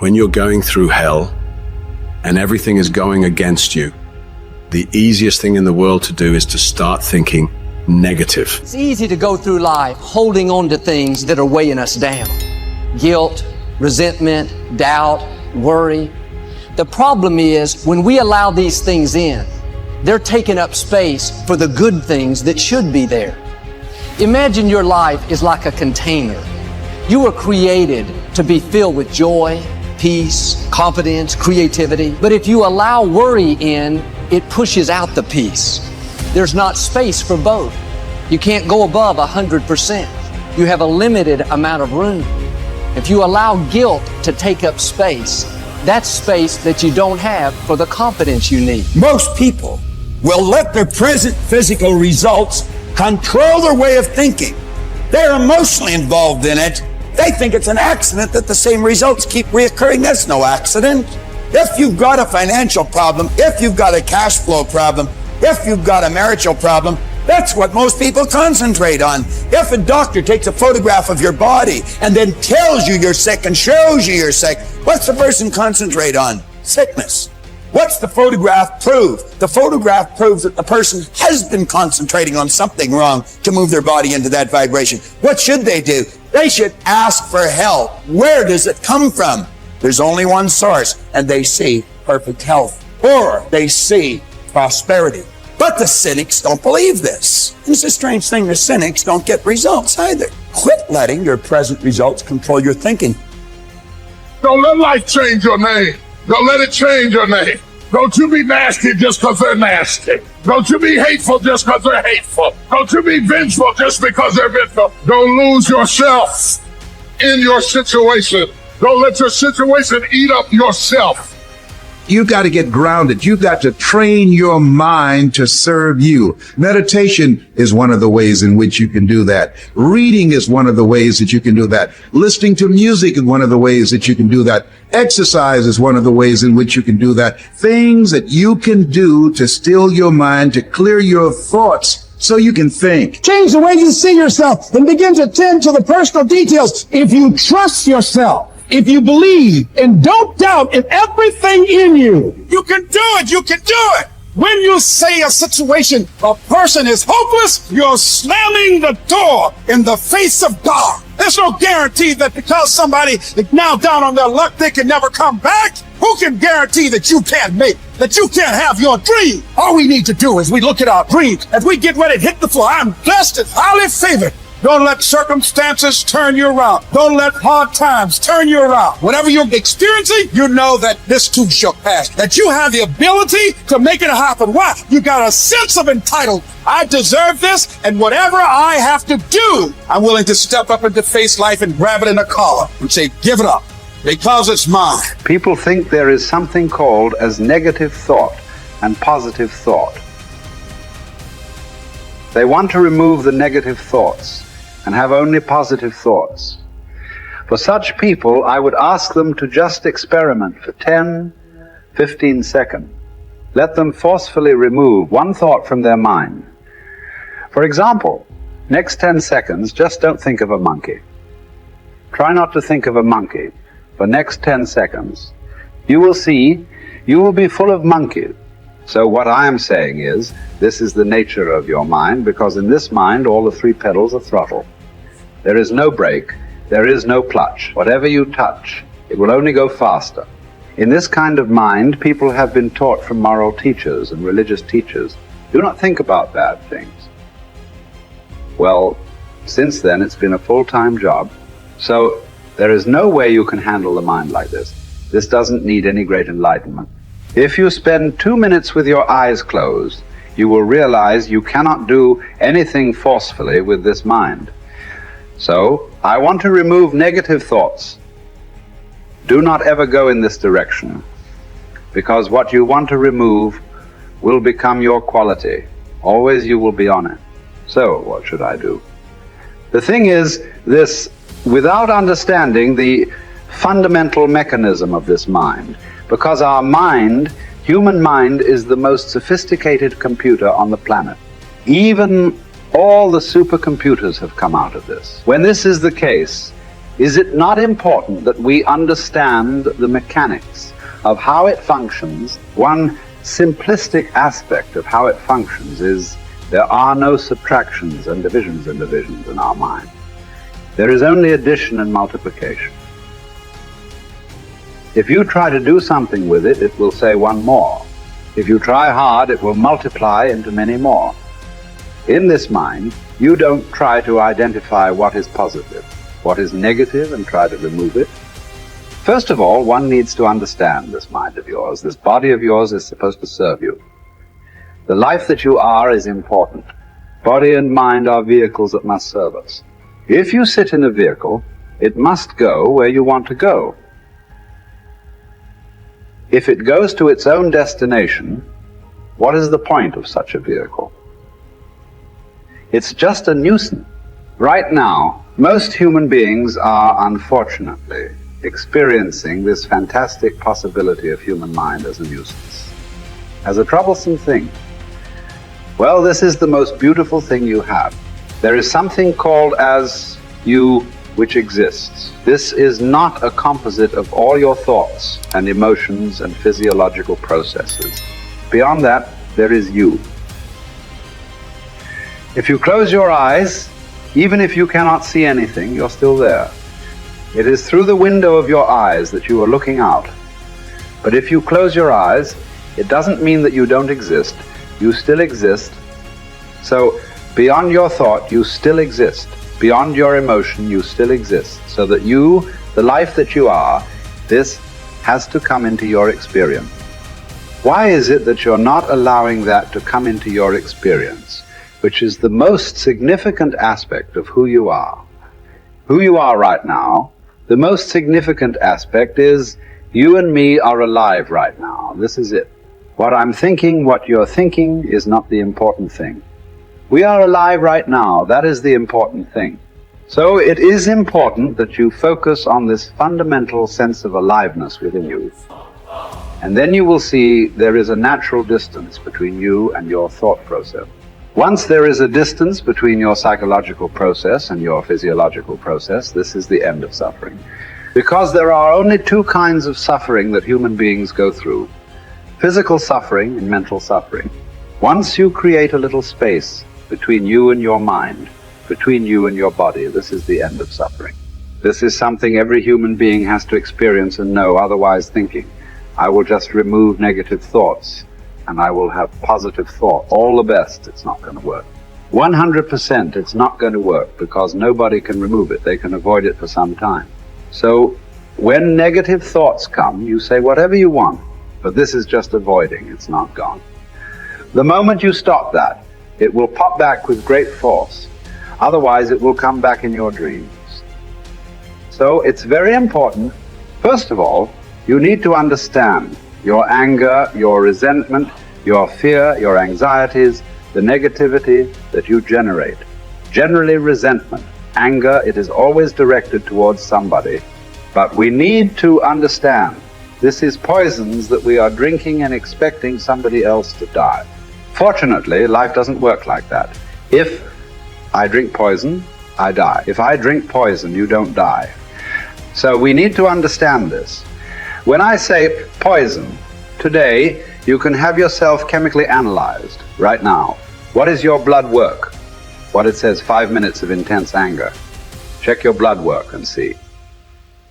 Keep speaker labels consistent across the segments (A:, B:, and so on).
A: When you're going through hell and everything is going against you, the easiest thing in the world to do is to start thinking negative.
B: It's easy to go through life holding on to things that are weighing us down. Guilt, resentment, doubt, worry. The problem is when we allow these things in, they're taking up space for the good things that should be there. Imagine your life is like a container. You were created to be filled with joy, peace, confidence, creativity. But if you allow worry in, it pushes out the peace. There's not space for both. You can't go above 100%. You have a limited amount of room. If you allow guilt to take up space, that's space that you don't have for the confidence you need.
C: Most people will let their present physical results control their way of thinking. They're emotionally involved in it. They think it's an accident that the same results keep reoccurring. That's no accident. If you've got a financial problem, if you've got a cash flow problem, if you've got a marital problem, that's what most people concentrate on. If a doctor takes a photograph of your body and then tells you you're sick and shows you you're sick, what's the person concentrate on? Sickness. What's the photograph prove? The photograph proves that the person has been concentrating on something wrong to move their body into that vibration. What should they do? They should ask for help. Where does it come from? There's only one source, and they see perfect health, or they see prosperity. But the cynics don't believe this. And it's a strange thing, the cynics don't get results either. Quit letting your present results control your thinking.
D: Don't let life change your name. Don't let it change your name. Don't you be nasty just because they're nasty. Don't you be hateful just because they're hateful. Don't you be vengeful just because they're vengeful. Don't lose yourself in your situation. Don't let your situation eat up yourself.
E: You've got to get grounded. You've got to train your mind to serve you. Meditation is one of the ways in which you can do that. Reading is one of the ways that you can do that. Listening to music is one of the ways that you can do that. Exercise is one of the ways in which you can do that. Things that you can do to still your mind, to clear your thoughts so you can think.
F: Change the way you see yourself and begin to tend to the personal details. If you trust yourself, if you believe and don't doubt in everything in you, you can do it. You can do it. When you say a situation, a person is hopeless, you're slamming the door in the face of God. There's no guarantee that because somebody is now down on their luck, they can never come back. Who can guarantee that you can't make, that you can't have your dream? All we need to do is we look at our dreams. As we get ready to hit the floor, I'm blessed and highly favored. Don't let circumstances turn you around. Don't let hard times turn you around. Whatever you're experiencing, you know that this too shall pass. That you have the ability to make it happen. Why? You got a sense of entitlement. I deserve this, and whatever I have to do, I'm willing to step up and to face life and grab it in a collar and say, give it up, because it's mine.
G: People think there is something called as negative thought and positive thought. They want to remove the negative thoughts and have only positive thoughts. For such people, I would ask them to just experiment for 10, 15 seconds. Let them forcefully remove one thought from their mind. For example, next 10 seconds, just don't think of a monkey. Try not to think of a monkey for next 10 seconds. You will see, you will be full of monkeys. So what I am saying is, this is the nature of your mind, because in this mind, all the three pedals are throttle. There is no brake, there is no clutch. Whatever you touch, it will only go faster. In this kind of mind, people have been taught from moral teachers and religious teachers, do not think about bad things. Well, since then, it's been a full-time job. So there is no way you can handle the mind like this. This doesn't need any great enlightenment. If you spend 2 minutes with your eyes closed, you will realize you cannot do anything forcefully with this mind. So, I want to remove negative thoughts. Do not ever go in this direction, because what you want to remove will become your quality. Always you will be on it. So, what should I do? The thing is this, without understanding the fundamental mechanism of this mind, because our mind, human mind, is the most sophisticated computer on the planet. Even all the supercomputers have come out of this. When this is the case, Is it not important that we understand the mechanics of how it functions? One simplistic aspect of how it functions is there are no subtractions and divisions in our mind. There is only addition and multiplication. If you try to do something with it, it will say one more. If you try hard, it will multiply into many more. In this mind, you don't try to identify what is positive, what is negative, and try to remove it. First of all, one needs to understand this mind of yours. This body of yours is supposed to serve you. The life that you are is important. Body and mind are vehicles that must serve us. If you sit in a vehicle, it must go where you want to go. If it goes to its own destination, what is the point of such a vehicle? It's just a nuisance. Right now, most human beings are unfortunately experiencing this fantastic possibility of human mind as a nuisance, as a troublesome thing. Well, this is the most beautiful thing you have. There is something called as you which exists. This is not a composite of all your thoughts and emotions and physiological processes. Beyond that, there is you. If you close your eyes, even if you cannot see anything, you're still there. It is through the window of your eyes that you are looking out. But if you close your eyes, it doesn't mean that you don't exist. You still exist. So beyond your thought, you still exist. Beyond your emotion, you still exist. So that you, the life that you are, this has to come into your experience. Why is it that you're not allowing that to come into your experience, which is the most significant aspect of who you are? Who you are right now, the most significant aspect is you and me are alive right now. This is it. What I'm thinking, what you're thinking is not the important thing. We are alive right now. That is the important thing. So it is important that you focus on this fundamental sense of aliveness within you. And then you will see there is a natural distance between you and your thought process. Once there is a distance between your psychological process and your physiological process, this is the end of suffering. Because there are only two kinds of suffering that human beings go through: physical suffering and mental suffering. Once you create a little space between you and your mind, between you and your body, this is the end of suffering. This is something every human being has to experience and know, otherwise thinking, I will just remove negative thoughts and I will have positive thought. All the best, it's not going to work. 100% it's not going to work, because nobody can remove it. They can avoid it for some time. So when negative thoughts come, you say whatever you want, but this is just avoiding, it's not gone. The moment you stop that, it will pop back with great force. Otherwise, it will come back in your dreams. So it's very important, first of all, you need to understand your anger, your resentment, your fear, your anxieties, the negativity that you generate. Generally resentment, anger, it is always directed towards somebody. But we need to understand this is poisons that we are drinking and expecting somebody else to die. Fortunately, life doesn't work like that. If I drink poison, I die. If I drink poison, you don't die. So we need to understand this. When I say poison, today you can have yourself chemically analyzed right now. What is your blood work? What it says, 5 minutes of intense anger. Check your blood work and see.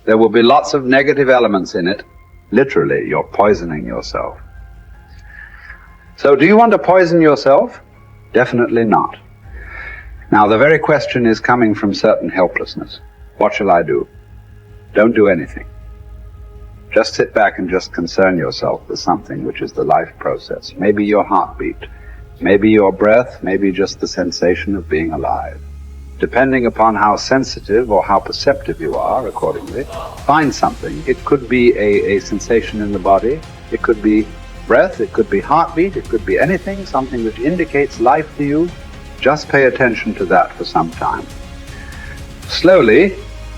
G: There will be lots of negative elements in it. Literally, you're poisoning yourself. So do you want to poison yourself? Definitely not. Now the very question is coming from certain helplessness. What shall I do? Don't do anything. Just sit back and just concern yourself with something which is the life process. Maybe your heartbeat, maybe your breath, maybe just the sensation of being alive. Depending upon how sensitive or how perceptive you are, accordingly, find something. It could be a sensation in the body, it could be breath, it could be heartbeat, it could be anything, something which indicates life to you. Just pay attention to that for some time. Slowly,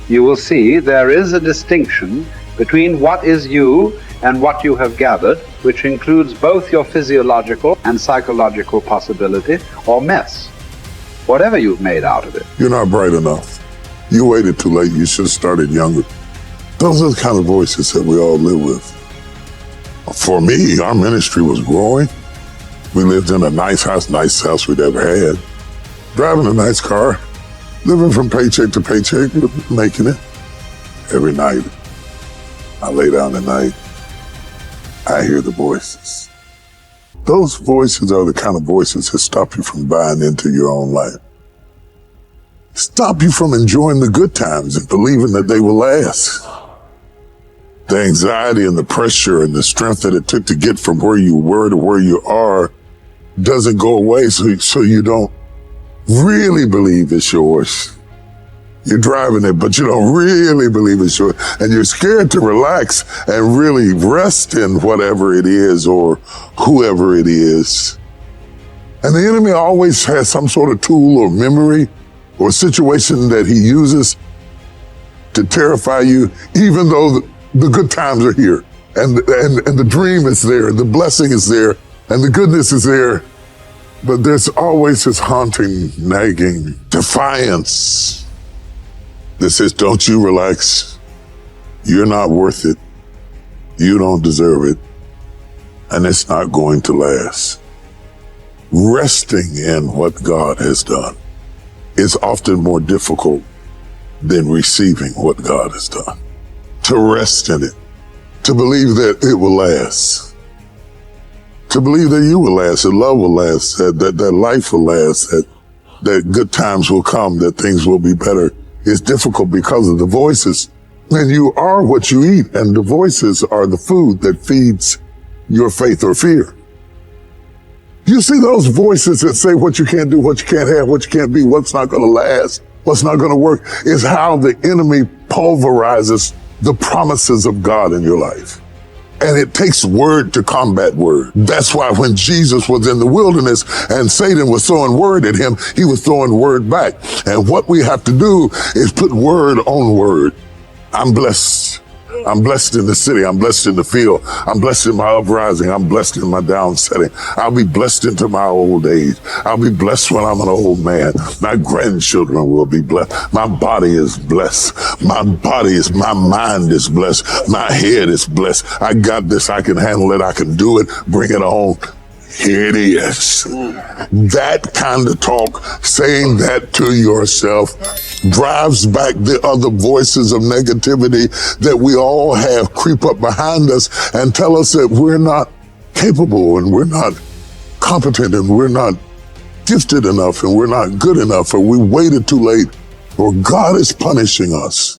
G: you will see there is a distinction between what is you and what you have gathered, which includes both your physiological and psychological possibility or mess, whatever you've made out of it.
D: You're not bright enough. You waited too late. You should have started younger. Those are the kind of voices that we all live with. For me, our ministry was growing. We lived in a nicest house we'd ever had. Driving a nice car, living from paycheck to paycheck, making it. Every night, I lay down at night, I hear the voices. Those voices are the kind of voices that stop you from buying into your own life. Stop you from enjoying the good times and believing that they will last. The anxiety and the pressure and the strength that it took to get from where you were to where you are doesn't go away, so you don't really believe it's yours. You're driving it, but you don't really believe it's yours. And you're scared to relax and really rest in whatever it is or whoever it is. And the enemy always has some sort of tool or memory or situation that he uses to terrify you, even though the good times are here and the dream is there, the blessing is there, and the goodness is there. But there's always this haunting, nagging defiance that says, don't you relax. You're not worth it. You don't deserve it. And it's not going to last. Resting in what God has done is often more difficult than receiving what God has done. To rest in it, to believe that it will last, to believe that you will last, that love will last, that life will last, that good times will come, that things will be better. It's difficult because of the voices. And you are what you eat, and the voices are the food that feeds your faith or fear. You see those voices that say what you can't do, what you can't have, what you can't be, what's not going to last, what's not going to work, is how the enemy pulverizes the promises of God in your life. And it takes word to combat word. That's why when Jesus was in the wilderness and Satan was throwing word at him, he was throwing word back. And what we have to do is put word on word. I'm blessed. I'm blessed in the city. I'm blessed in the field. I'm blessed in my uprising. I'm blessed in my downsetting. I'll be blessed into my old age. I'll be blessed when I'm an old man. My grandchildren will be blessed. My body is blessed. My mind is blessed. My head is blessed. I got this. I can handle it. I can do it. Bring it on. Here it is. That kind of talk, saying that to yourself, drives back the other voices of negativity that we all have creep up behind us and tell us that we're not capable and we're not competent and we're not gifted enough and we're not good enough or we waited too late or God is punishing us.